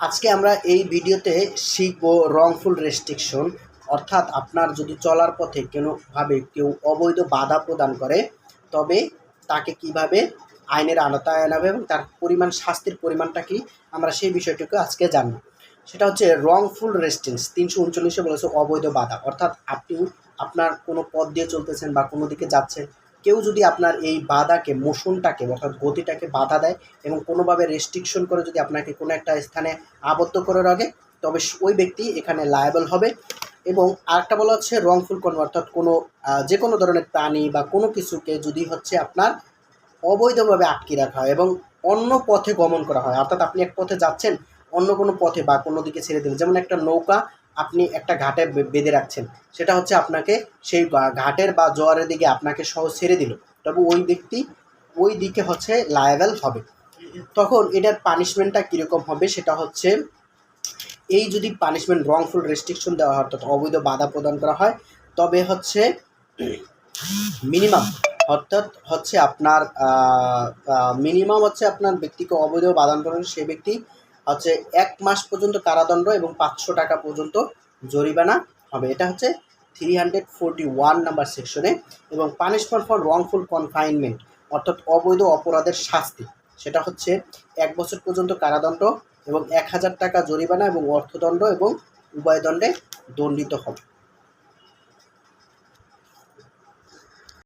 আজকে আমরা এই ভিডিওতে শিখব রংফুল রেস্ট্রিকশন, অর্থাৎ আপনার যদি চলার পথে কোনোভাবে কেউ অবৈধ বাধা প্রদান করে তবে তাকে কিভাবে আইনের আওতায় আনা হবে এবং তার শাস্তির পরিমাণটা কি, আমরা সেই বিষয়টুকু আজকে জানব। সেটা হচ্ছে রংফুল রেস্ট্রিকশন 339-এ বলেছে অবৈধ বাধা, অর্থাৎ আপনি আপনার কোনো পথ দিয়ে চলতেছেন বা কোনো দিকে যাচ্ছেন, কেউ যদি আপনার এই বাধাকে, মোশনটাকে অর্থাৎ গতিটাকে বাধা দেয় এবং কোনোভাবে রেস্ট্রিকশন করে যদি আপনাকে কোনো একটা স্থানে আবদ্ধ করে রাখে, তবে ওই ব্যক্তি এখানে লায়াবল হবে। এবং আরেকটা বলা হচ্ছে রংফুল কনভার্ট, অর্থাৎ কোনো যে কোনো ধরনের প্রাণী বা কোনো কিছুকে যদি হচ্ছে আপনার অবৈধভাবে আটকে রাখা হয় এবং অন্য পথে গমন করা হয়, অর্থাৎ আপনি এক পথে যাচ্ছেন, অন্য কোনো পথে বা কোনো দিকে ছেড়ে দিলেন, যেমন একটা নৌকা আপনি একটা ঘাটে বেঁধে রাখছেন, সেটা হচ্ছে আপনাকে সেই ঘাটের বা জোয়ারের দিকে আপনাকে সহ ছেড়ে দিল, তবে ওই ব্যক্তি ওই দিকে হচ্ছে লায়াবল হবে। তখন এটার পানিশমেন্টটা কীরকম হবে, সেটা হচ্ছে এই যদি পানিশমেন্ট রংফুল রেস্ট্রিকশন দেওয়া হয়, অর্থাৎ অবৈধ বাধা প্রদান করা হয়, তবে হচ্ছে মিনিমাম হচ্ছে আপনার ব্যক্তিকে অবৈধ বাধা করেন সেই ব্যক্তি হচ্ছে 1 মাস পর্যন্ত কারাদণ্ড এবং 500 টাকা পর্যন্ত জরিমানা হবে। এটা হচ্ছে 341 নাম্বার সেকশনে। এবং পানিশমেন্ট ফর রংফুল কনফাইনমেন্ট, অর্থাৎ অবৈধ অপরাধের শাস্তি, সেটা হচ্ছে 1 বছর পর্যন্ত কারাদণ্ড এবং 1000 টাকা জরিমানা এবং অর্থদণ্ড এবং উভয় দণ্ডে দণ্ডিত হবে।